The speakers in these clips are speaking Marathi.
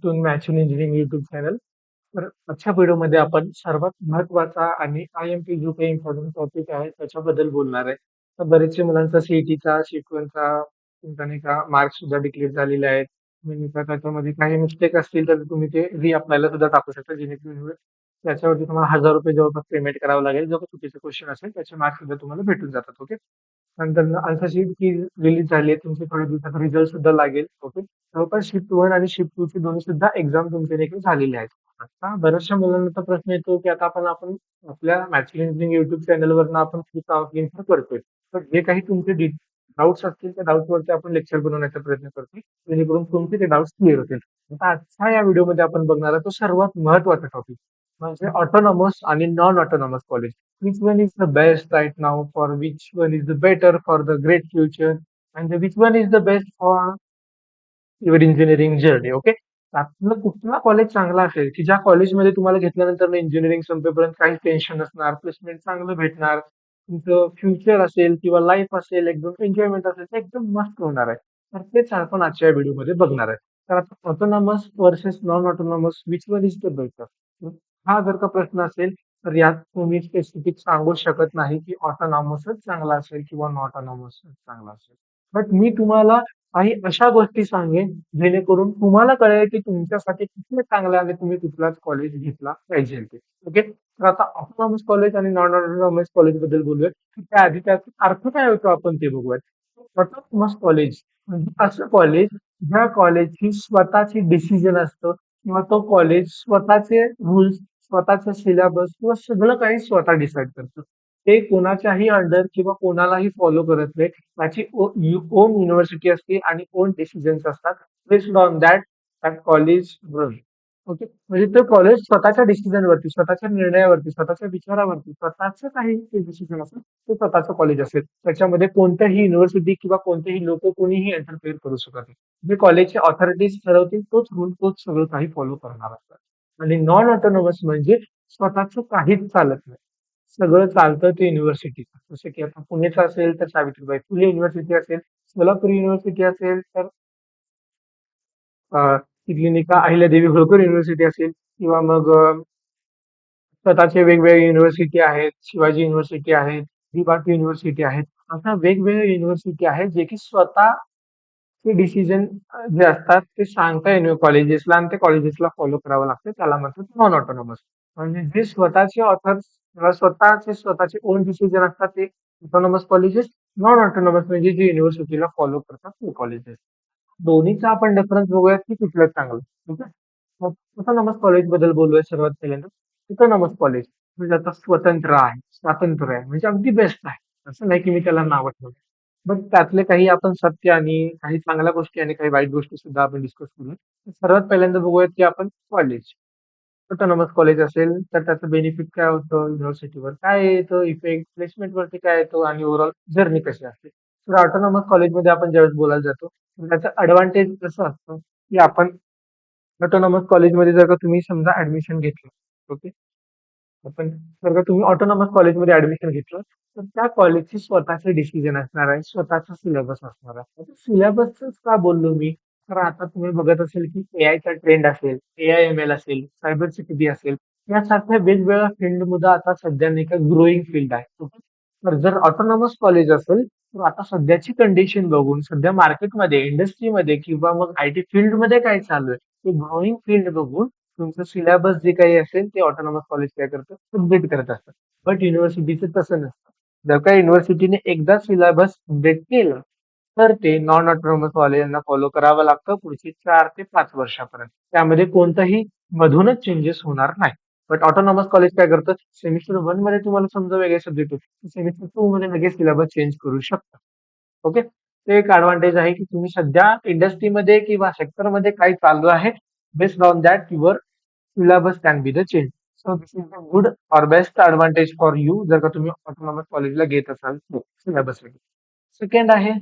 To maths engineering YouTube channel. तर आजच्या व्हिडिओमध्ये आपण सर्वात महत्त्वाचा आणि IMP जो काही इम्पॉर्टंट टॉपिक आहे त्याच्याबद्दल बोलणार आहे. तर बरेचशे मुलांचा CET चा, शिकवणचा तुमचा नाही का मार्क्स सुद्धा डिक्लेअर झालेले आहेत. आणि नाही का त्याच्यामध्ये काही मिस्टेक असतील तर तुम्ही ते रिअप्लायला सुद्धा टाकू शकता जेणेकरून त्याच्यावरती तुम्हाला ₹1000 जवळपास पेमेंट करावं लागेल. जो काही चुकीचा क्वेश्चन असेल त्याचे मार्क्स सुद्धा तुम्हाला भेटून जातात. ओके. नंतर आन्सर शीट की रिलीज झाली आहे. तुमची थोड्या दिवसात रिझल्ट सुद्धा लागेल. ओके. जवळपास शिफ्ट 1 आणि शिफ्ट 2 ची दोन्ही सुद्धा एक्झाम तुमच्या देखील झालेली आहेत. आता बऱ्याचशा मुलांना तर प्रश्न येतो की आता आपण आपल्या मॅथ्स इंजिनिअरिंग युट्यूब चॅनलवरनं आपण इन्फॉर्म करतोय. तर जे काही तुमचे डाऊट्स असतील त्या डाऊट्सवरती आपण लेक्चर बनवण्याचा प्रयत्न करतोय जेणेकरून तुमचे ते डाऊट्स क्लिअर होतील. आता आजच्या या व्हिडिओमध्ये आपण बघणार आहोत तो सर्वात महत्त्वाचा टॉपिक म्हणजे ऑटोनॉमस आणि non autonomous college. Which one is the best right now? For which one is the better for the great future? And which one is the best for your engineering journey. Okay. आपलं कुठला कॉलेज चांगला असेल की ज्या कॉलेजमध्ये तुम्हाला घेतल्यानंतर इंजिनिअरिंग संपेपर्यंत काही टेन्शन नसणार, प्लेसमेंट चांगलं भेटणार, तुमचं फ्युचर असेल किंवा लाईफ असेल, एकदम एन्जॉयमेंट असेल, ते एकदम मस्त होणार आहे. तर तेच आपण आजच्या व्हिडिओमध्ये बघणार आहे. तर आता autonomous versus non autonomous which one is the better? हा जर का प्रश्न असेल तर यात तुम्ही स्पेसिफिक सांगू शकत नाही की ऑटोनॉमसच चांगला असेल किंवा नॉन ऑटोनॉमसच चांगला असेल. बट मी तुम्हाला काही अशा गोष्टी सांगेन जेणेकरून तुम्हाला कळेल की तुमच्यासाठी कुठलं चांगलं आहे आणि तुम्ही कुठलाच कॉलेज घेतला पाहिजे ते. ओके. तर आता ऑटोनॉमस कॉलेज आणि नॉन ऑटोनॉमस कॉलेज बद्दल बोलूयात. त्याआधी त्याचा अर्थ काय होतो आपण ते बघूयात. ऑटोनॉमस कॉलेज म्हणजे असं कॉलेज ज्या कॉलेजची स्वतःची डिसिजन असतं किंवा तो कॉलेज स्वतःचे रूल्स, स्वतःचा सिलेबस किंवा सगळं काही स्वतः डिसाईड करतं. ते कोणाच्याही अंडर किंवा कोणालाही फॉलो करत नाही. त्याची ओन युनिव्हर्सिटी असते आणि ओन डिसिजन्स असतात. Based on that college run. Okay. म्हणजे ते कॉलेज स्वतःच्या डिसिजनवरती, स्वतःच्या निर्णयावरती, स्वतःच्या विचारावरती, स्वतःचं काही डिसिजन असेल ते स्वतःचं कॉलेज असेल. त्याच्यामध्ये कोणत्याही युनिव्हर्सिटी किंवा कोणतेही लोक कोणीही इंटरफेअर करू शकत नाही. जे कॉलेजचे ऑथॉरिटीज ठरवतील तोच रूल, तोच सगळं काही फॉलो करणार असतात. आणि नॉन ऑटोनॉमस म्हणजे स्वतःचं काहीच चालत नाही. सगळं चालतं ते युनिव्हर्सिटीचं. जसं की आता पुणेचं असेल तर सावित्रीबाई फुले युनिव्हर्सिटी असेल, सोलापूर युनिव्हर्सिटी असेल तर तिथली नाही का अहिल्यादेवी होळकर युनिव्हर्सिटी असेल किंवा मग स्वतःचे वेगवेगळे युनिव्हर्सिटी आहेत, शिवाजी युनिव्हर्सिटी आहेत, DIPAC युनिव्हर्सिटी आहेत. अशा वेगवेगळ्या युनिव्हर्सिटी आहेत जे की स्वतःचे डिसिजन जे असतात ते सांगता कॉलेजेसला आणि ते कॉलेजेसला फॉलो करावं लागतं. त्याला म्हणतात नॉन ऑटोनॉमस. म्हणजे जे स्वतःचे ऑथर्स किंवा स्वतःचे ओन डिसिजन असतात ते ऑटोनॉमस कॉलेजेस. नॉन ऑटोनॉमस म्हणजे जे युनिव्हर्सिटीला फॉलो करतात ते कॉलेजेस. दोन्हीचा आपण डिफरन्स बघूयात की कुठलं चांगलं. ठीक आहे. मग ऑटोनॉमस कॉलेज बद्दल बोलूया सर्वात पहिल्यांदा. ऑटोनॉमस कॉलेज म्हणजे आता स्वतंत्र आहे, स्वातंत्र्य आहे म्हणजे अगदी बेस्ट आहे. असं नाही की मी त्याला नाव ठेवलं. बट त्यातले काही आपण सत्य आणि काही चांगल्या गोष्टी आणि काही वाईट गोष्टी सुद्धा आपण डिस्कस करूया. सर्वात पहिल्यांदा बघूयात की आपण कॉलेज. ऑटोनॉमस कॉलेज असेल तर त्याचं बेनिफिट काय होतं, युनिव्हर्सिटीवर काय येतं, इफेक्ट प्लेसमेंटवरती काय येतो आणि ओव्हरऑल जर्नी कशी असते. तर ऑटोनॉमस कॉलेजमध्ये आपण ज्यावेळेस बोलायला जातो तर त्याचं ऍडव्हान्टेज कसं असतं की आपण ऑटोनॉमस कॉलेजमध्ये जर का तुम्ही समजा ऍडमिशन घेतलं. ओके. आपण जर का तुम्ही ऑटोनॉमस कॉलेजमध्ये ऍडमिशन घेतलं तर त्या कॉलेजचे स्वतःचे डिसिजन असणार आहे, स्वतःचा सिलेबस असणार आहे. आता सिलेबसच का बोललो मी, तर आता तुम्ही बघत असेल की AI चा ट्रेंड असेल, AIML असेल, सायबर सिक्युरिटी असेल, यासारख्या वेगवेगळ्या फील्डमध्ये आता सध्या नाही का ग्रोईंग फील्ड आहे. ओके. तर जर ऑटोनॉमस कॉलेज असेल तर आता सध्याची कंडिशन बघून, सध्या मार्केटमध्ये, इंडस्ट्रीमध्ये किंवा मग IT फील्डमध्ये काय चालू आहे, ते ग्रोईंग फील्ड बघून तुमचं सिलेबस जे काही असेल ते ऑटोनॉमस कॉलेज काय करतं, अपडेट करत असतं. बट युनिव्हर्सिटीचं तसं नसतं. जर का युनिव्हर्सिटीने एकदा सिलेबस अपडेट केलं तर ते नॉन ऑटोनॉमस कॉलेजांना फॉलो करावं लागतं पुढची 4 ते 5 वर्षापर्यंत. त्यामध्ये कोणताही मधूनच चेंजेस होणार नाही. बट ऑटोनॉमस कॉलेज काय करतं, सेमिस्टर 1 मध्ये तुम्हाला समजा वेगळे सब्जेक्ट होते, सेमिस्टर 2 मध्ये लगेच सिलेबस चेंज करू शकता. ओके. ते एक ऍडव्हान्टेज आहे की तुम्ही सध्या इंडस्ट्रीमध्ये किंवा सेक्टरमध्ये काय चालू आहे, based on that your syllabus can be the change. So this is the good or best advantage for you जर का तुम्ही ऑटोनॉमस कॉलेजला घेत असाल सिलेबस. सेकंड आहे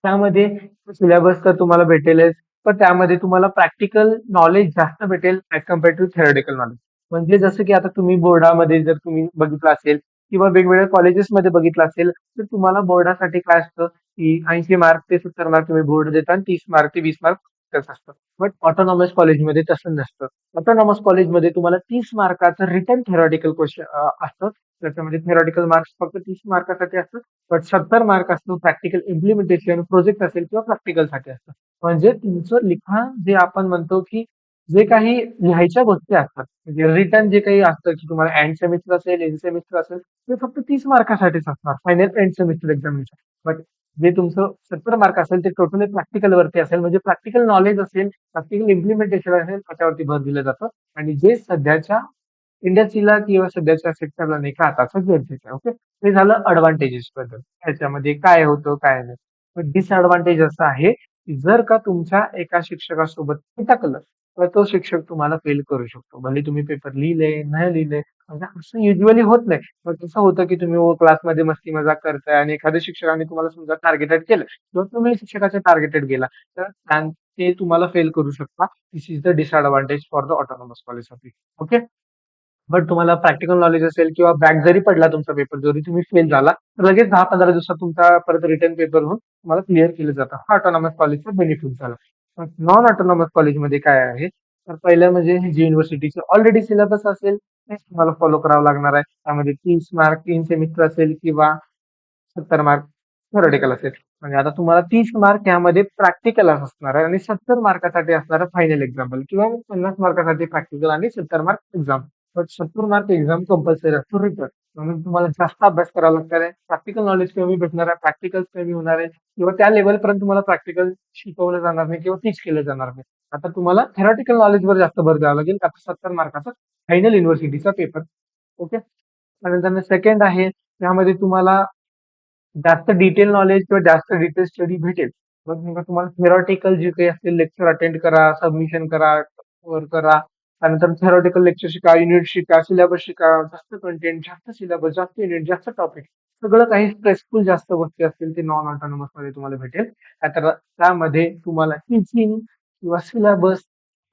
त्यामध्ये सिलेबस तर तुम्हाला भेटेलच, पण त्यामध्ये तुम्हाला प्रॅक्टिकल नॉलेज जास्त भेटेल as compare to theoretical knowledge. म्हणजे जसं की आता तुम्ही बोर्डामध्ये जर तुम्ही बघितलं असेल किंवा वेगवेगळ्या कॉलेजेसमध्ये बघितलं असेल तर तुम्हाला बोर्डासाठी काय असतं की 80 मार्क ते 70 मार्क तुम्ही बोर्ड देता आणि 30 मार्क ते 20 मार्क सब्जेक्टच असतं. बट ऑटोनॉमस कॉलेजमध्ये तसं नसतं. ऑटोनॉमस कॉलेजमध्ये तुम्हाला 30 मार्काचं रिटन थेरॉटिकल क्वेश्चन असतं. त्याच्यामध्ये थेरॉटिकल मार्क्स फक्त 30 मार्कासाठी असतात. बट 70 मार्क असतो प्रॅक्टिकल इम्प्लिमेंटेशन, प्रोजेक्ट असेल किंवा प्रॅक्टिकलसाठी असतं. म्हणजे तुमचं लिखाण जे आपण म्हणतो की जे काही लिहायच्या गोष्टी असतात, म्हणजे रिटर्न जे काही असतं की तुम्हाला एंड सेमिस्टर असेल, एंड सेमिस्टर असेल, ते फक्त 30 मार्कासाठीच असणार final end semester examination. But जे तुमचं 70 मार्क असेल ते टोटली प्रॅक्टिकल वरती असेल, म्हणजे प्रॅक्टिकल नॉलेज असेल, प्रॅक्टिकल इम्प्लिमेंटेशन असेल, त्याच्यावरती भर दिलं जातं. आणि जे सध्याच्या इंडस्ट्रीला किंवा सध्याच्या सेक्टरला नाही का आताचं गरजेचं आहे. ओके, हे झालं अडव्हान्टेजेस बद्दल. ह्याच्यामध्ये काय होतं काय नाही. पण डिसएडव्हान्टेज असं आहे की जर का तुमच्या एका शिक्षकासोबत खटकलं तर तो शिक्षक तुम्हाला फेल करू शकतो. भले तुम्ही पेपर लिहिले, नाही लिहिले, म्हणजे असं युजली होत नाही. मग कसं होतं की तुम्ही क्लासमध्ये मस्ती मजाक करताय आणि एखाद्या शिक्षकाने तुम्हाला समजा टार्गेटेड केलं किंवा तुम्ही शिक्षकाच्या टार्गेटेड गेला तर ते तुम्हाला फेल करू शकता. This is the disadvantage for the autonomous कॉलेजसाठी. ओके. बट तुम्हाला प्रॅक्टिकल नॉलेज असेल किंवा बॅक जरी पडला तुमचा पेपर, जरी तुम्ही फेल झाला, तर लगेच 10-15 दिवसात तुमचा परत रिटर्न पेपर होऊन तुम्हाला क्लिअर केलं जातं. हा ऑटोनॉमस कॉलेजचा बेनिफिट झाला. नॉन ऑटोनॉमस कॉलेजमध्ये काय आहे, तर पहिलं म्हणजे जी युनिव्हर्सिटीचे ऑलरेडी सिलेबस असेल तेच तुम्हाला फॉलो करावं लागणार आहे. त्यामध्ये 30 मार्क 3 सेमिस्टर असेल किंवा 70 मार्क थेरॉटिकल असेल. म्हणजे आता तुम्हाला 30 मार्क यामध्ये प्रॅक्टिकल असणार आहे आणि 70 मार्कासाठी असणारं फायनल एक्झाम्पल किंवा 50 मार्कासाठी प्रॅक्टिकल आणि 70 मार्क एक्झाम. पण 70 मार्क एक्झाम कंपल्सरी असतो रिटर्न. म्हणून तुम्हाला जास्त अभ्यास करावा लागणार आहे. प्रॅक्टिकल नॉलेज कमी भेटणार आहे, प्रॅक्टिकल्स कमी होणार आहे किंवा त्या लेव्हलपर्यंत तुम्हाला प्रॅक्टिकल शिकवलं जाणार नाही किंवा टीच केलं जाणार नाही. आता तुम्हाला थेरॉटिकल नॉलेजवर जास्त भर द्यावा लागेल. आता 70 मार्काचा फायनल युनिव्हर्सिटीचा पेपर. ओके. त्यानंतर सेकंड आहे, त्यामध्ये तुम्हाला जास्त डिटेल नॉलेज किंवा जास्त डिटेल स्टडी भेटेल. मग तुम्हाला थेरॉटिकल जे काही असतील लेक्चर अटेंड करा, सबमिशन करा, वर करा. त्यानंतर थेरॉटिकल लेक्चर शिका, युनिट शिका, सिलेबस शिका, जास्त कंटेंट, जास्त सिलेबस, जास्त युनिट, जास्त टॉपिक. सगळं काही स्ट्रेसफुल जास्त गोष्टी असतील ते नॉन ऑटोनॉमस मध्ये तुम्हाला भेटेल. तर त्यामध्ये तुम्हाला टीचिंग किंवा सिलेबस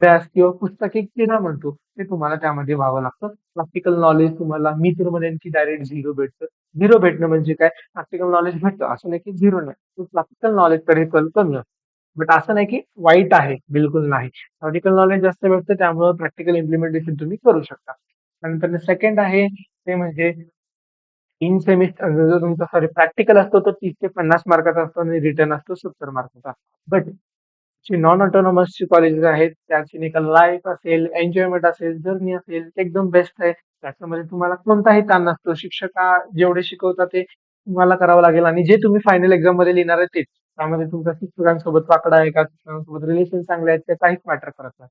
अभ्यास किंवा पुस्तकी किडा म्हणतो ते तुम्हाला त्यामध्ये व्हावं लागतं. प्रॅक्टिकल नॉलेज तुम्हाला मी तर म्हणेन की डायरेक्ट झिरो भेटतं. झिरो भेटणं म्हणजे काय? प्रॅक्टिकल नॉलेज भेटतं असं नाही की झिरो नाही. प्रॅक्टिकल नॉलेजकडे कल कमी असतो. बट असं नाही की वाईट आहे, बिलकुल नाही. प्रॅक्टिकल नॉलेज जास्त भेटतं त्यामुळे प्रॅक्टिकल इम्प्लिमेंटेशन तुम्ही करू शकता. त्यानंतर सेकंड आहे ते म्हणजे इन सेमिस्टर जो तुमचा सॉरी प्रॅक्टिकल असतो तो 30 ते 50 मार्काचा असतो आणि रिटर्न असतो 70 मार्काचा. बट जी नॉन ऑटोनॉमसची कॉलेजेस आहेत त्याची निकाल लाईफ असेल, एन्जॉयमेंट असेल, जर्नी असेल, ते एकदम बेस्ट आहे. त्याच्यामध्ये तुम्हाला कोणताही ताण नसतो. जेवढे शिकवतात ते तुम्हाला करावं लागेल आणि जे तुम्ही फायनल एक्झाम मध्ये लिहिणार आहे तेच. त्यामध्ये तुमच्या शिक्षकांसोबत वाकडा आहे का, शिक्षकांसोबत रिलेशन चांगले आहेत ते काहीच मॅटर करत नाही.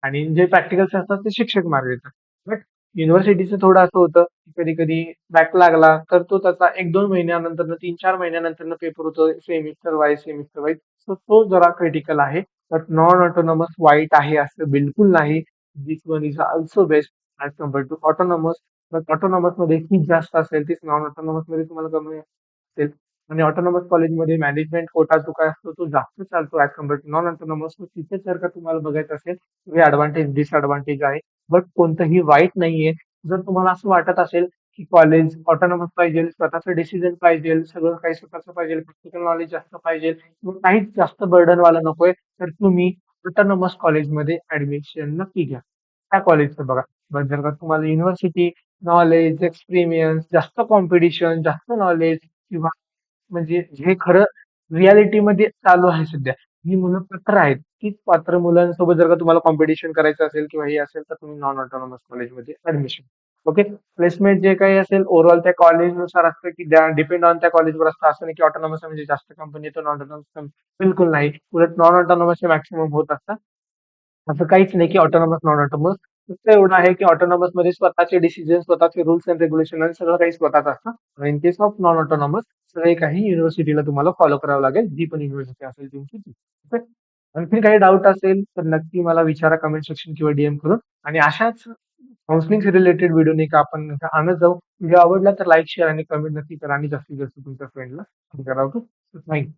आणि जे प्रॅक्टिकल्स असतात ते शिक्षक मार्ग देतात. बट युनिव्हर्सिटीचं थोडं असं होतं, कधी कधी बॅक लागला तर तो त्याचा 1-2 महिन्यानंतर 3-4 महिन्यानंतर पेपर होतो सेमिस्टर वाईज. सो तो जरा क्रिटिकल आहे. बट नॉन ऑटोनॉमस वाईट आहे असं बिलकुल नाही. This one is also best as compared to autonomous. But autonomous मध्ये फीस जास्त असेल तीच नॉन ऑटोनॉमस मध्ये तुम्हाला कमी असेल. आणि ऑटोनॉमस कॉलेजमध्ये मॅनेजमेंट कोटा जो काय असतो तो जास्त चालतो as compared to non autonomous. तिथे जर का तुम्हाला बघायचं असेल हे ऍडव्हान्टेज डिसएडव्हान्टेज आहे. बट कोणतंही वाईट नाहीये. जर तुम्हाला असं वाटत असेल की कॉलेज ऑटोनॉमस पाहिजे, स्वतःचं डिसिजन पाहिजे, सगळं काही स्वतःचं पाहिजे, प्रॅक्टिकल नॉलेज जास्त पाहिजे, किंवा काहीच जास्त बर्डन वाला नकोय, तर तुम्ही ऑटोनॉमस कॉलेजमध्ये ऍडमिशन नक्की घ्या. त्या कॉलेजचं बघा. पण जर का तुम्हाला युनिव्हर्सिटी, नॉलेज, एक्सपिरियन्स, जास्त कॉम्पिटिशन, जास्त नॉलेज किंवा म्हणजे हे खरं रियालिटीमध्ये चालू आहे सध्या. ही मुलं पात्र आहेत. तीच पात्र मुलांसोबत जर का तुम्हाला कॉम्पिटिशन करायचं असेल किंवा हे असेल तर तुम्ही नॉन ऑटोनॉमस कॉलेजमध्ये ऍडमिशन. ओके. प्लेसमेंट जे काही असेल ओव्हरऑल त्या कॉलेजनुसार असतं की डिपेंड ऑन त्या कॉलेजवर असतं. असं नाही की ऑटोनॉमस म्हणजे जास्त कंपनी येतो, नॉन ऑटोनॉमस बिलकुल नाही. उलट नॉन ऑटोनॉमसचे मॅक्सिमम होत असतात. असं काहीच नाही की ऑटोनॉमस नॉन ऑटोनॉमस. फक्त एवढं आहे की ऑटोनॉमस मध्ये स्वतःचे डिसिजन, स्वतःचे रुल्स अँड रेग्युलेशन आणि सगळं काही स्वतःच असतं. In case of non autonomous सगळे काही युनिव्हर्सिटीला तुम्हाला फॉलो करावं लागेल, जी पण युनिव्हर्सिटी असेल तुमची ती. Okay? आणखी काही डाऊट असेल तर नक्की मला विचारा कमेंट सेक्शन किंवा डीएम करून. आणि अशाच काउन्सिलिंग रिलेटेड व्हिडिओ नाही का आपण आणत जाऊ. व्हिडिओ आवडला तर लाईक शेअर आणि कमेंट नक्की करा आणि जास्तीत जास्त तुमच्या फ्रेंडला करा. ओके. थँक्यू.